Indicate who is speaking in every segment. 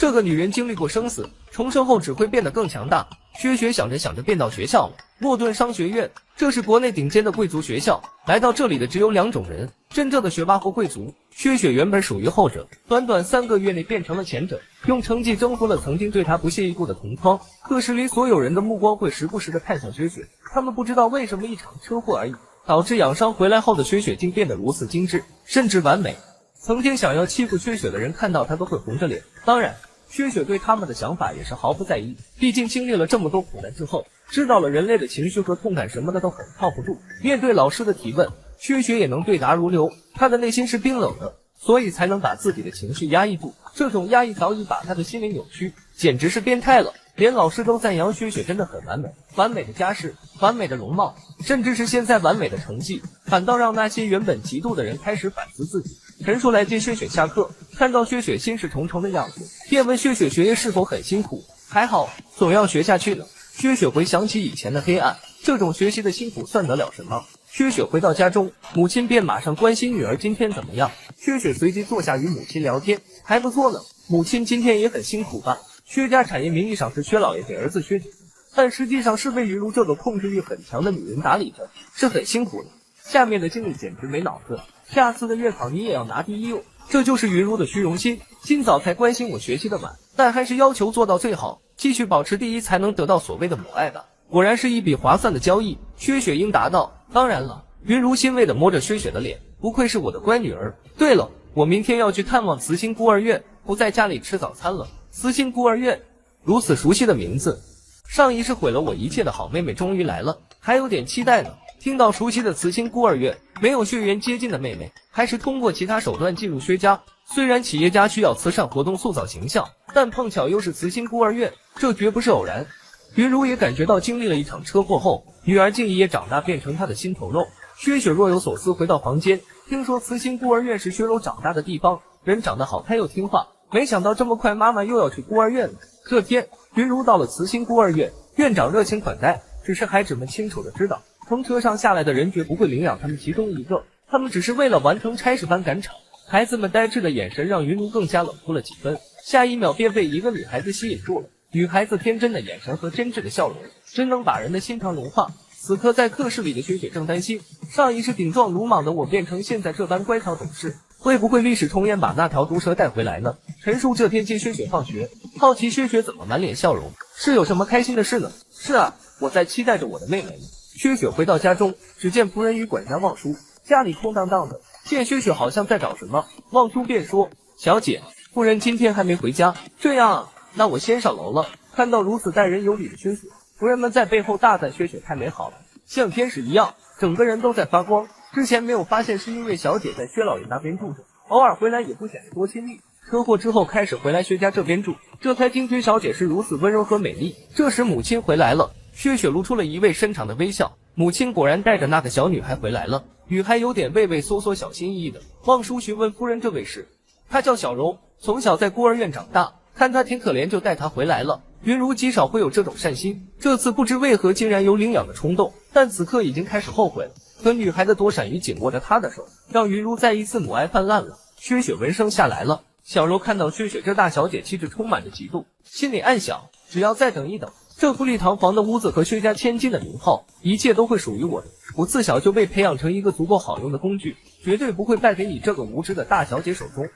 Speaker 1: 这个女人经历过生死，重生后只会变得更强大。薛雪想着想着便到学校了，洛顿商学院，这是国内顶尖的贵族学校。来到这里的只有2种人，真正的学霸和贵族。薛雪原本属于后者，短短3个月内变成了前者，用成绩征服了曾经对她不屑一顾的同窗。课室里所有人的目光会时不时地看向薛雪，他们不知道为什么一场车祸而已，导致养伤回来后的薛雪竟变得如此精致，甚至完美。曾经想要欺负薛雪的人看到她都会红着脸，当然薛雪对他们的想法也是毫不在意，毕竟经历了这么多苦难之后，知道了人类的情绪和痛感什么的都很靠不住。面对老师的提问，薛雪也能对答如流，她的内心是冰冷的，所以才能把自己的情绪压抑住。这种压抑早已把她的心灵扭曲，简直是变态了。连老师都赞扬薛雪真的很完美，完美的家世，完美的容貌，甚至是现在完美的成绩，反倒让那些原本嫉妒的人开始反思自己。陈叔来接薛雪下课，看到薛雪心事重重的样子，便问薛雪学业是否很辛苦。还好，总要学下去的。薛雪回想起以前的黑暗，这种学习的辛苦算得了什么？薛雪回到家中，母亲便马上关心女儿今天怎么样。薛雪随即坐下与母亲聊天，还不错呢，母亲今天也很辛苦吧？薛家产业名义上是薛老爷给儿子薛姐，但实际上是被云如这个控制欲很强的女人打理着，是很辛苦的。下面的经历简直没脑子，下次的月考你也要拿第一哦。这就是云如的虚荣心，今早才关心我学习的晚，但还是要求做到最好，继续保持第一才能得到所谓的母爱吧。果然是一笔划算的交易，薛雪英答道。当然了，云如欣慰地摸着薛雪的脸，不愧是我的乖女儿。对了，我明天要去探望慈心孤儿院，不在家里吃早餐了。慈心孤儿院，如此熟悉的名字，上一世毁了我一切的好妹妹终于来了，还有点期待呢。听到熟悉的慈心孤儿院，没有血缘接近的妹妹，还是通过其他手段进入薛家。虽然企业家需要慈善活动塑造形象，但碰巧又是慈心孤儿院，这绝不是偶然。云如也感觉到经历了一场车祸后，女儿竟一夜长大变成她的心头肉。薛雪若有所思回到房间，听说慈心孤儿院是薛柔长大的地方，人长得好看又听话，没想到这么快妈妈又要去孤儿院了。这天，云如到了慈心孤儿院，院长热情款待，只是孩子们清楚的知道，从车上下来的人绝不会领养他们其中一个，他们只是为了完成差事班赶场。孩子们呆滞的眼神让云如更加冷酷了几分，下一秒便被一个女孩子吸引住了。女孩子天真的眼神和真挚的笑容，真能把人的心肠融化。此刻在课室里的薛雪正担心，上一世顶撞鲁莽的我变成现在这般乖巧懂事，会不会历史重演把那条毒蛇带回来呢？陈叔这天接薛雪放学，好奇薛雪怎么满脸笑容，是有什么开心的事呢？是啊，我在期待着我的妹妹呢。薛雪回到家中，只见仆人与管家望叔，家里空荡荡的，见薛雪好像在找什么，望叔便说：小姐，夫人今天还没回家。这样啊，那我先上楼了。看到如此待人有礼的薛雪，仆人们在背后大赞薛雪太美好了，像天使一样，整个人都在发光。之前没有发现是因为小姐在薛老爷那边住着，偶尔回来也不显得多亲密。车祸之后开始回来薛家这边住，这才听薛小姐是如此温柔和美丽。这时母亲回来了，薛雪露出了一位深长的微笑。母亲果然带着那个小女孩回来了，女孩有点畏畏缩缩，小心翼翼的。望叔询问夫人这位是，她叫小柔，从小在孤儿院长大，看她挺可怜就带她回来了。云如极少会有这种善心，这次不知为何竟然有领养的冲动，但此刻已经开始后悔了。可女孩的躲闪与紧握着她的手，让云如再一次母爱泛滥了。薛雪闻声下来了，小柔看到薛雪这大小姐气质充满着嫉妒，心里暗想，只要再等一等，这富丽堂皇的屋子和薛家千金的名号，一切都会属于我的。我自小就被培养成一个足够好用的工具，绝对不会败给你这个无知的大小姐手中。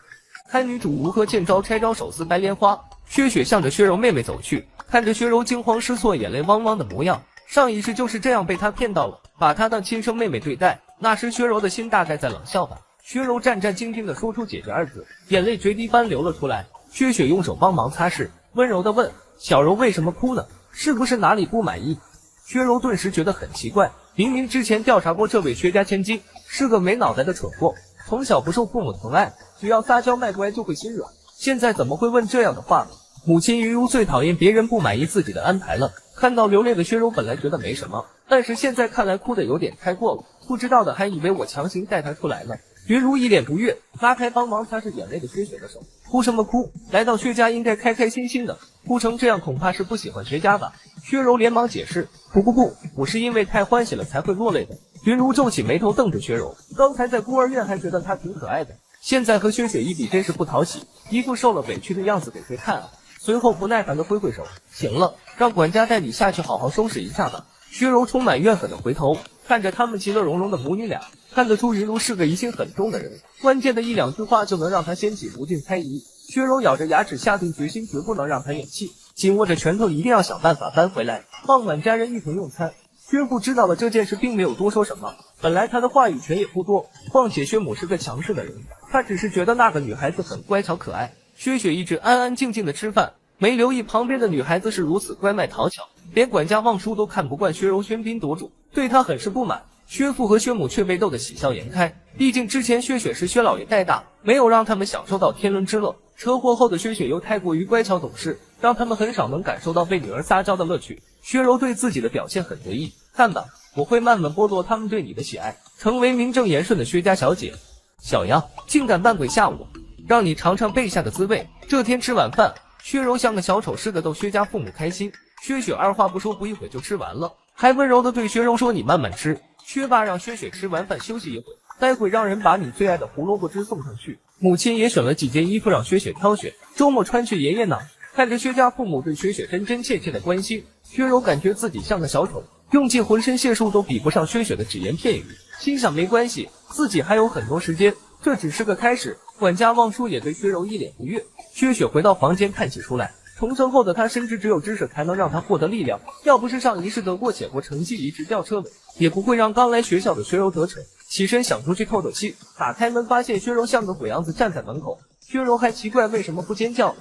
Speaker 1: 看女主如何见招拆招，手撕白莲花。薛雪向着薛柔妹妹走去，看着薛柔惊慌失措、眼泪汪汪的模样，上一世就是这样被她骗到了，把她当亲生妹妹对待。那时薛柔的心大概在冷笑吧。薛柔战战兢兢地说出姐姐二字，眼泪决堤般流了出来。薛雪用手帮忙擦拭，温柔地问：小柔为什么哭呢？是不是哪里不满意？薛柔顿时觉得很奇怪，明明之前调查过这位薛家千金是个没脑袋的蠢货，从小不受父母疼爱，只要撒娇卖乖就会心软，现在怎么会问这样的话呢？母亲云如最讨厌别人不满意自己的安排了，看到流泪的薛柔本来觉得没什么，但是现在看来哭的有点太过了，不知道的还以为我强行带她出来了。云如一脸不悦，拉开帮忙擦拭眼泪的薛雪的手，哭什么哭？来到薛家应该开开心心的，哭成这样恐怕是不喜欢薛家吧？薛柔连忙解释，不，我是因为太欢喜了才会落泪的。云如皱起眉头瞪着薛柔，刚才在孤儿院还觉得她挺可爱的，现在和薛雪一比真是不讨喜，一副受了委屈的样子给谁看啊？随后不耐烦的挥挥手，行了，让管家带你下去好好收拾一下吧。薛柔充满怨恨的回头看着他们其乐融融的母女俩，看得出云如是个疑心很重的人，关键的一两句话就能让他掀起不尽猜疑。薛柔咬着牙齿下定决心，绝不能让他咽气，紧握着拳头，一定要想办法搬回来。傍晚家人一同用餐，薛父知道了这件事，并没有多说什么。本来他的话语权也不多，况且薛母是个强势的人，他只是觉得那个女孩子很乖巧可爱。薛雪一直安安静静的吃饭，没留意旁边的女孩子是如此乖迈讨巧，连管家望舒都看不惯薛柔喧宾夺主，对他很是不满。薛父和薛母却被逗得喜笑颜开，毕竟之前薛雪是薛老爷带大，没有让他们享受到天伦之乐。车祸后的薛雪又太过于乖巧懂事，让他们很少能感受到被女儿撒娇的乐趣。薛柔对自己的表现很得意，看吧，我会慢慢剥夺他们对你的喜爱，成为名正言顺的薛家小姐。小样，竟敢扮鬼吓我，让你尝尝被吓的滋味。这天吃晚饭，薛柔像个小丑似的逗薛家父母开心，薛雪二话不说，不一会就吃完了，还温柔地对薛柔说：“你慢慢吃。”薛爸让薛雪吃完饭休息一会，待会让人把你最爱的胡萝卜汁送上去。母亲也选了几件衣服让薛雪挑选，周末穿去爷爷那。看着薛家父母对薛雪真真切切的关心，薛柔感觉自己像个小丑，用尽浑身解数都比不上薛雪的只言片语，心想没关系，自己还有很多时间，这只是个开始。管家望舒也对薛柔一脸不悦。薛雪回到房间看起书来，重生后的她深知只有知识才能让她获得力量，要不是上一世得过且过，成绩一直吊车尾，也不会让刚来学校的薛柔得逞。起身想出去透透气，打开门发现薛柔像个鬼样子站在门口，薛柔还奇怪为什么不尖叫。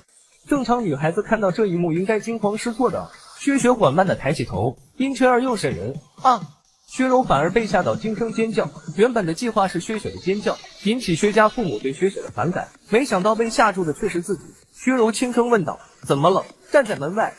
Speaker 1: 正常女孩子看到这一幕应该惊慌失措的。薛雪缓慢地抬起头，阴沉而又瘆人啊！薛柔反而被吓到惊声尖叫，原本的计划是薛雪的尖叫引起薛家父母对薛雪的反感，没想到被吓住的却是自己。薛柔轻声问道：“怎么了？”站在门外，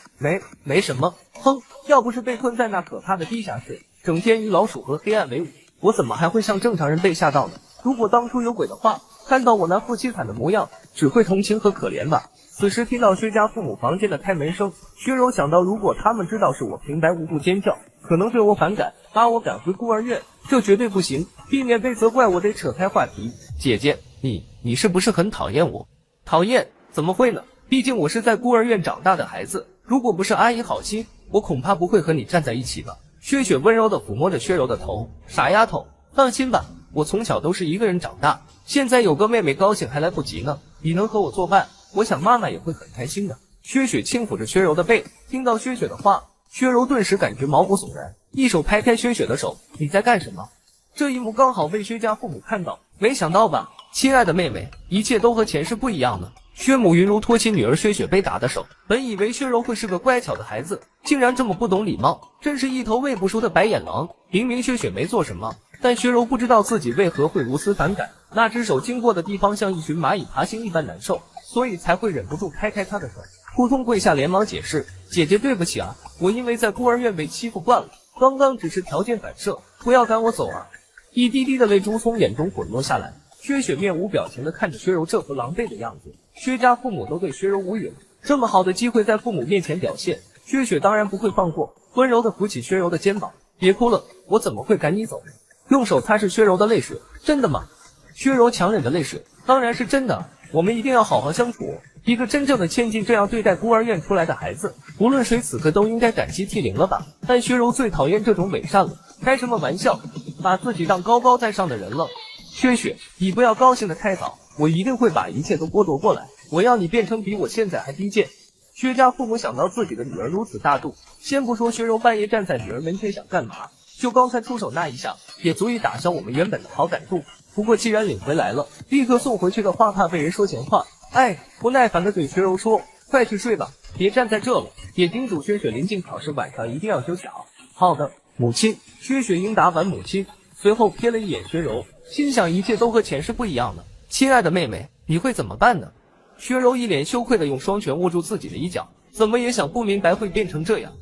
Speaker 1: 没什么。哼，要不是被困在那可怕的地下室，整天与老鼠和黑暗为伍，我怎么还会像正常人被吓到呢？如果当初有鬼的话，看到我那副凄惨的模样，只会同情和可怜吧。此时听到薛家父母房间的开门声，薛柔想到，如果他们知道是我平白无故尖叫，可能对我反感，把我赶回孤儿院，这绝对不行。避免被责怪，我得扯开话题。姐姐，你是不是很讨厌我？讨厌？怎么会呢？毕竟我是在孤儿院长大的孩子，如果不是阿姨好心，我恐怕不会和你站在一起吧。薛雪温柔地抚摸着薛柔的头，傻丫头，放心吧，我从小都是一个人长大，现在有个妹妹高兴还来不及呢，你能和我作伴，我想妈妈也会很开心的。薛雪轻抚着薛柔的背，听到薛雪的话，薛柔顿时感觉毛骨悚然，一手拍开薛雪的手，你在干什么？这一幕刚好被薛家父母看到，没想到吧，亲爱的妹妹，一切都和前世不一样了。薛母云如托起女儿薛雪被打的手，本以为薛柔会是个乖巧的孩子，竟然这么不懂礼貌，真是一头喂不熟的白眼狼。明明薛雪没做什么，但薛柔不知道自己为何会如此反感，那只手经过的地方像一群蚂蚁爬行一般难受，所以才会忍不住拍开她的手，扑通跪下连忙解释：姐姐对不起啊，我因为在孤儿院被欺负惯了，刚刚只是条件反射，不要赶我走啊。一滴滴的泪珠从眼中滚落下来，薛雪面无表情地看着薛柔这副狼狈的样子。薛家父母都对薛柔无语了，这么好的机会在父母面前表现，薛雪当然不会放过，温柔地扶起薛柔的肩膀，别哭了，我怎么会赶你走呢？用手擦拭薛柔的泪水，真的吗？薛柔强忍着泪水，当然是真的，我们一定要好好相处。一个真正的千金这样对待孤儿院出来的孩子，无论谁此刻都应该感激涕零了吧。但薛柔最讨厌这种伪善了，开什么玩笑，把自己当高高在上的人了。薛雪，你不要高兴得太早，我一定会把一切都剥夺过来，我要你变成比我现在还低贱。薛家父母想到自己的女儿如此大度，先不说薛柔半夜站在女儿门前想干嘛，就刚才出手那一下，也足以打消我们原本的好感度。不过既然领回来了，立刻送回去的话，怕被人说闲话。不耐烦地对薛柔说：“快去睡吧，别站在这了。”也叮嘱薛雪临近考试晚上一定要休息好。好的，母亲。薛雪应答完母亲，随后瞥了一眼薛柔，心想一切都和前世不一样了。亲爱的妹妹，你会怎么办呢？薛柔一脸羞愧地用双拳握住自己的衣角，怎么也想不明白会变成这样。